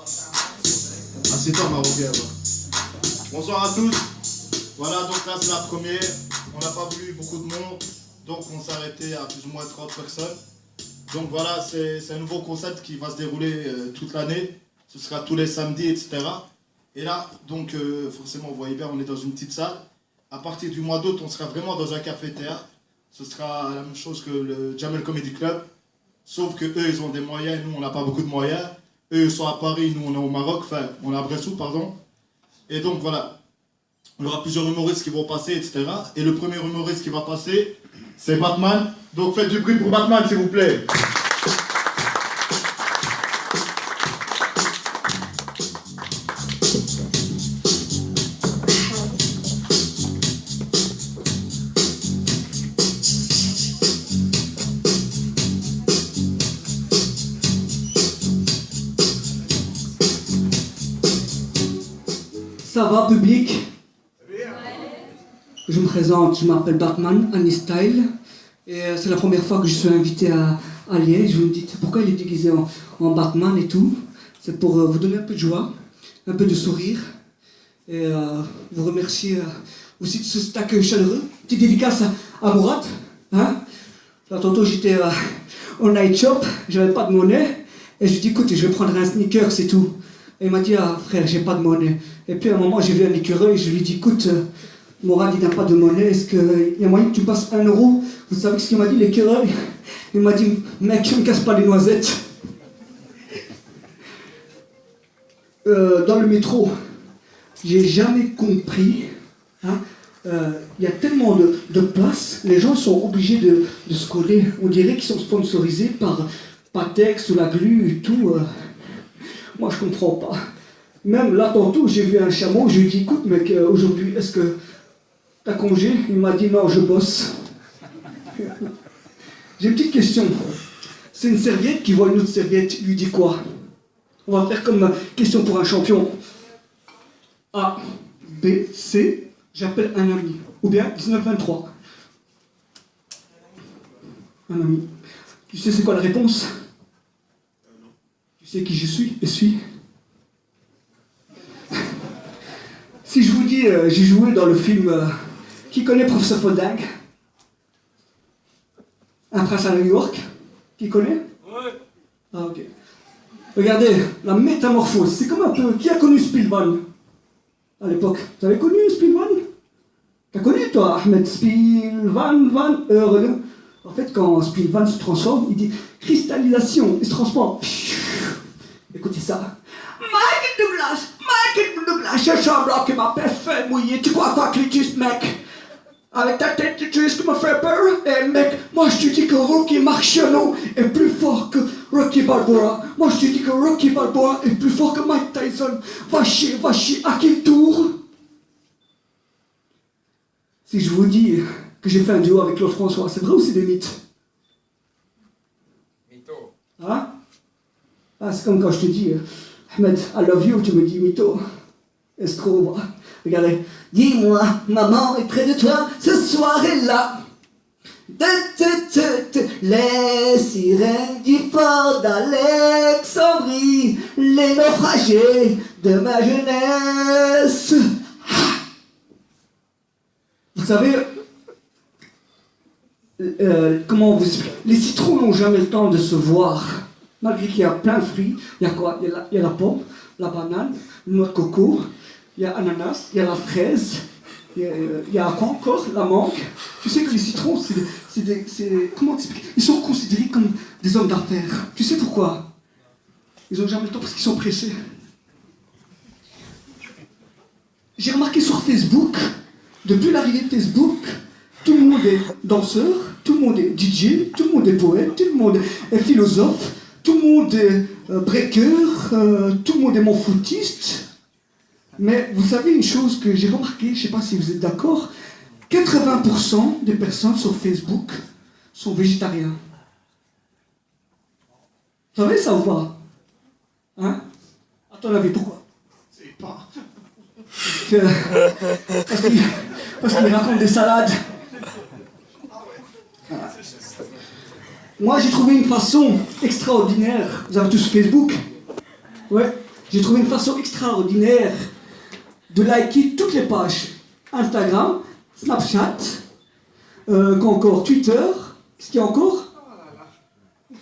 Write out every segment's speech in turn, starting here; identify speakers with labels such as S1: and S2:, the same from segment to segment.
S1: Assieds-toi, Marocain. Bonsoir à tous. Voilà, donc là c'est la première. On n'a pas voulu beaucoup de monde, donc on s'est arrêté à plus ou moins 30 personnes. Donc voilà, c'est un nouveau concept qui va se dérouler toute l'année. Ce sera tous les samedis, etc. Et là, donc forcément, vous voyez bien, on est dans une petite salle. À partir du mois d'août, on sera vraiment dans un café-théâtre. Ce sera la même chose que le Jamel Comedy Club. Sauf que eux, ils ont des moyens, nous, on n'a pas beaucoup de moyens. Eux, ils sont à Paris, nous, on est au Maroc. Enfin, on est à Bressou, pardon. Et donc, voilà. Il y aura plusieurs humoristes qui vont passer, etc. Et le premier humoriste qui va passer, c'est Batman. Donc, faites du bruit pour Batman, s'il vous plaît.
S2: Ça va, public? Je me présente, je m'appelle Batman, Annie Style. Et c'est la première fois que je suis invité à Liège. Vous me dites pourquoi il est déguisé en Batman et tout. C'est pour vous donner un peu de joie, un peu de sourire. Et vous remercier aussi de ce stack chaleureux. Petite dédicace à Mourad. Hein? Là, tantôt j'étais au night shop, j'avais pas de monnaie. Et je lui ai dit écoute, je vais prendre un sneaker, c'est tout. Et il m'a dit ah frère, j'ai pas de monnaie. Et puis à un moment j'ai vu un écureuil, je lui ai dit écoute, Mourad il n'a pas de monnaie, est-ce qu'il y a moyen que tu passes 1 euro? Vous savez ce qu'il m'a dit l'écureuil? Il m'a dit mec, ne me casse pas les noisettes. Dans le métro, j'ai jamais compris. Hein, y a tellement de places, les gens sont obligés de se coller. On dirait qu'ils sont sponsorisés par Patex ou la Glu et tout. Moi, je comprends pas. Même là, tantôt, j'ai vu un chameau, je lui ai dit, écoute, mec, aujourd'hui, est-ce que t'as congé? Il m'a dit, non, je bosse. J'ai une petite question. C'est une serviette qui voit une autre serviette, lui dit quoi? On va faire comme question pour un champion. A, B, C, j'appelle un ami. Ou bien 1923. Un ami. Tu sais c'est quoi la réponse? Tu sais qui je suis et suis? Si je vous dis, j'ai joué dans le film qui connaît Professeur Folding? Un prince à New York? Qui connaît? Ouais. Ah ok. Regardez, la métamorphose, c'est comme un peu... Qui a connu Spielman à l'époque? Vous avez connu Spielman? T'as connu toi, Ahmed Spielman, Renaud? En fait, quand Spielman se transforme, il dit cristallisation, il se transforme. Écoutez ça. Michael Douglas, je semblant que ma peste fait mouiller. Tu crois quoi, Clitus, mec? Avec ta tête, tu risques de me faire peur? Eh mec, moi je te dis que Rocky Marciano est plus fort que Rocky Balboa. Moi je te dis que Rocky Balboa est plus fort que Mike Tyson. Va chier, à quel tour? Si je vous dis que j'ai fait un duo avec Claude François, c'est vrai ou c'est des mythes?
S3: Mytho.
S2: Hein? Ah, c'est comme quand je te dis, Ahmed, I love you, tu me dis mytho. Escroc, regardez. Dis-moi, maman est près de toi ce soir-là. Les sirènes du port d'Alexandrie, les naufragés de ma jeunesse. Vous savez, comment vous expliquer? Les citrons n'ont jamais le temps de se voir. Malgré qu'il y a plein de fruits, il y a quoi? Il y a la pomme, la banane, le noix de coco, il y a l'ananas, il y a la fraise, il y a quoi encore? La mangue. Tu sais que les citrons, comment t'expliquer? Ils sont considérés comme des hommes d'affaires. Tu sais pourquoi? Ils n'ont jamais le temps parce qu'ils sont pressés. J'ai remarqué sur Facebook, depuis l'arrivée de Facebook, tout le monde est danseur, tout le monde est DJ, tout le monde est poète, tout le monde est philosophe, tout le monde est breaker, tout le monde est mon footiste. Mais vous savez une chose que j'ai remarqué, je ne sais pas si vous êtes d'accord, 80% des personnes sur Facebook sont végétariens. Vous savez ça ou pas? Hein? À ton avis, pourquoi? C'est pas... Parce qu'ils racontent des salades. Voilà. Moi, j'ai trouvé une façon extraordinaire. Vous avez tous Facebook? Ouais. J'ai trouvé une façon extraordinaire de liker toutes les pages. Instagram, Snapchat, quoi encore, Twitter, qu'est-ce qu'il y a encore?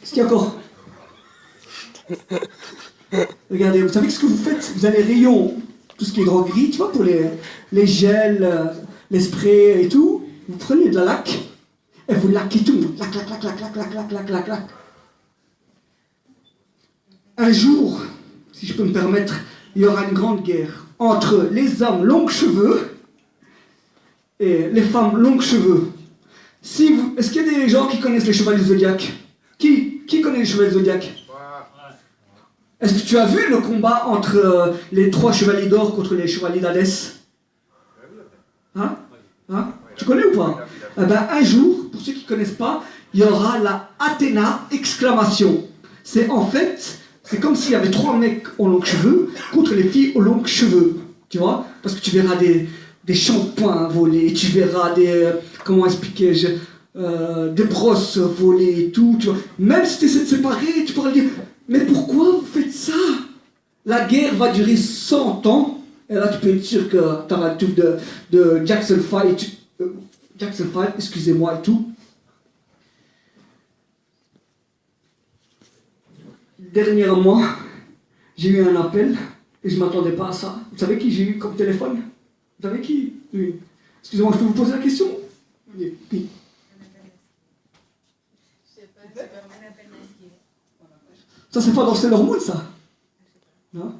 S2: Qu'est-ce qu'il y a encore? Regardez, vous savez ce que vous faites? Vous avez les rayons, tout ce qui est droguerie, tu vois, pour les gels, les sprays et tout. Vous prenez de la laque et vous laquez tout. Lac, lac, lac, lac, lac, lac, lac, lac, lac, lac. Un jour, si je peux me permettre, il y aura une grande guerre entre les hommes longs cheveux et les femmes longs cheveux. Est-ce qu'il y a des gens qui connaissent les chevaliers zodiaques? Qui connaît les chevaliers zodiaques? Est-ce que tu as vu le combat entre les 3 chevaliers d'or contre les chevaliers d'Hadès? Hein? Tu connais ou pas? Eh ben, un jour, pour ceux qui ne connaissent pas, il y aura la Athéna exclamation. C'est comme s'il y avait 3 mecs aux longs cheveux contre les filles aux longs cheveux. Tu vois? Parce que tu verras des shampoings volés, tu verras comment expliquer-je, des brosses volées et tout. Tu vois? Même si tu essaies de séparer, tu pourras dire, mais pourquoi vous faites ça? La guerre va durer 100 ans. Et là, tu peux être sûr que tu auras le truc de Jackson 5, excusez-moi et tout. Dernièrement, j'ai eu un appel et je ne m'attendais pas à ça. Vous savez qui j'ai eu comme téléphone? Vous savez qui? Oui. Excusez-moi, je peux vous poser la question? Oui. Ça, c'est pas dans Sailor Moon, ça? Non?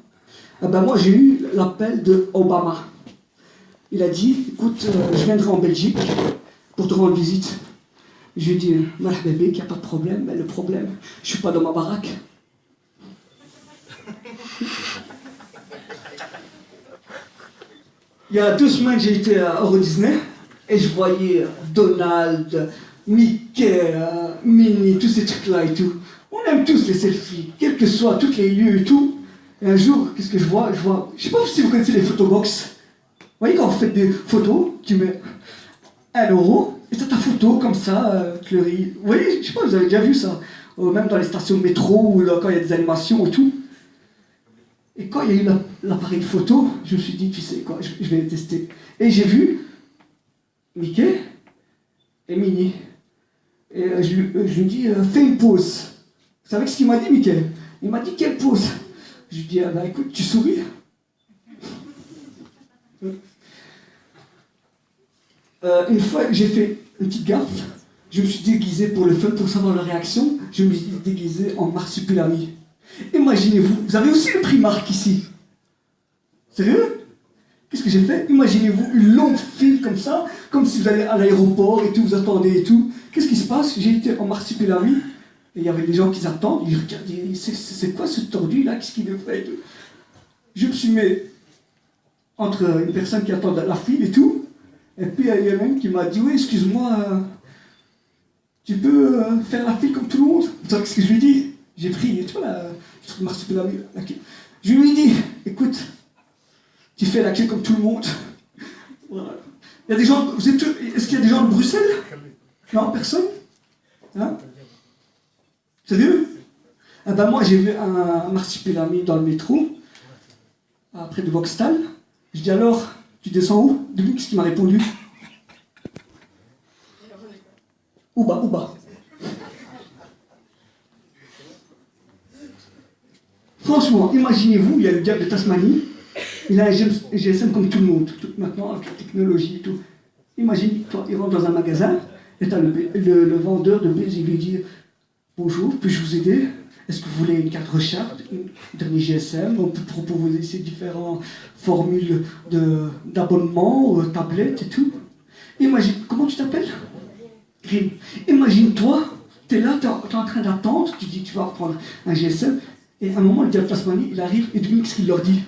S2: Ah ben moi, j'ai eu l'appel de Obama. Il a dit, écoute, je viendrai en Belgique pour te rendre visite. Je lui ai dit, marhaba bik, il n'y a pas de problème, mais le problème, je ne suis pas dans ma baraque. Il y a 2 semaines, j'ai été à Euro Disney et je voyais Donald, Mickey, Minnie, tous ces trucs-là et tout. On aime tous les selfies, quels que soient tous les lieux et tout. Et un jour, qu'est-ce que je vois? Je sais pas si vous connaissez les photobox. Vous voyez, quand vous faites des photos, tu mets 1 euro et tu as ta photo comme ça, fleurie. Vous voyez, je sais pas, vous avez déjà vu ça. Même dans les stations de métro ou là, quand il y a des animations et tout. Et quand il y a eu l'appareil photo, je me suis dit, tu sais quoi, je vais le tester. Et j'ai vu Mickey et Minnie. Et je lui ai dit, fais une pause. Vous savez ce qu'il m'a dit, Mickey? Il m'a dit, quelle pause? Je lui ai dit, ah ben écoute, tu souris. Une fois, j'ai fait une petite gaffe. Je me suis déguisé pour le fun, pour savoir la réaction. Je me suis déguisé en marsupilami. Imaginez-vous, vous avez aussi le Primark ici. Sérieux? Qu'est-ce que j'ai fait? Imaginez-vous une longue file comme ça, comme si vous allez à l'aéroport et tout, vous attendez et tout. Qu'est-ce qui se passe? J'ai été en marsupilami et il y avait des gens qui attendent. Ils regardaient, c'est quoi ce tordu là? Qu'est-ce qu'il fait et tout? Je me suis mis entre une personne qui attend la file et tout. Et puis il y a un qui m'a dit, oui, excuse-moi, tu peux faire la file comme tout le monde? Vous savez ce que je lui ai dit? J'ai pris, tu vois, le truc marsupilami. Je lui ai dit, écoute, tu fais la queue comme tout le monde. Voilà. Il y a des gens, est-ce qu'il y a des gens de Bruxelles? Non, personne? Hein? Sérieux? Ah ben moi j'ai vu un marsupilami dans le métro, près de Vauxhall. Je dis alors, tu descends où? Devine qu'est-ce qu'il m'a répondu? Ouba. Franchement, imaginez-vous, il y a le diable de Tasmanie, il a un GSM comme tout le monde, maintenant avec la technologie et tout. Imagine, toi, il rentre dans un magasin, et tu as le vendeur de baies, il lui dit bonjour, puis-je vous aider? Est-ce que vous voulez une carte recharge, un dernier GSM? On peut proposer ces différentes formules d'abonnement, tablettes et tout. Imagine, comment tu t'appelles? Grim. Imagine-toi, tu es là, tu es en train d'attendre, tu dis tu vas prendre un GSM, et à un moment, le diable Tasmanie, il arrive, et devine ce qu'il leur dit.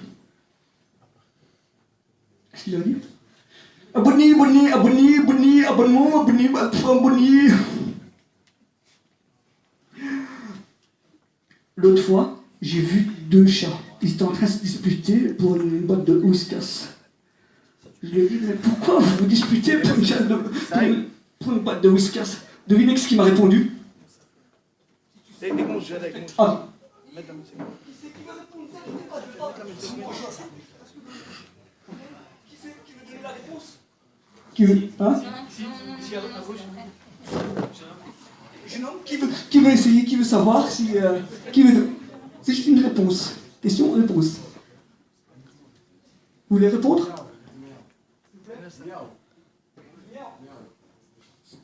S2: Qu'est-ce qu'il leur dit? Abonnement. L'autre fois, j'ai vu 2 chats. Ils étaient en train de se disputer pour une boîte de whiskas. Je lui ai dit, mais pourquoi vous vous disputez pour une boîte de whiskas? Devinez ce qu'il m'a répondu. Ah. Qui veut, hein? Qui veut essayer? Qui veut savoir si, qui veut... C'est juste une réponse. Question, réponse. Vous voulez répondre?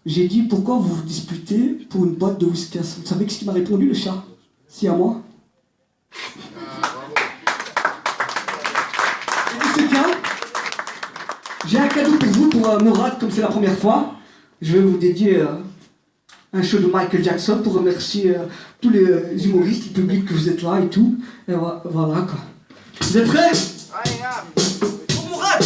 S2: J'ai dit pourquoi vous vous disputez pour une boîte de whiskas. Vous savez ce qu'il m'a répondu, le chat? Si à moi. Et c'est bien. J'ai un cadeau pour vous, pour Mourad, comme c'est la première fois. Je vais vous dédier un show de Michael Jackson pour remercier tous les humoristes, le public que vous êtes là et tout. Et voilà quoi. Vous êtes prêts? Pour Mourad!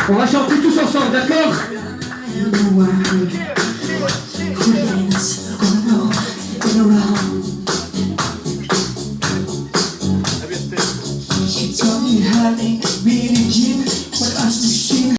S2: On va chanter tous ensemble, d'accord?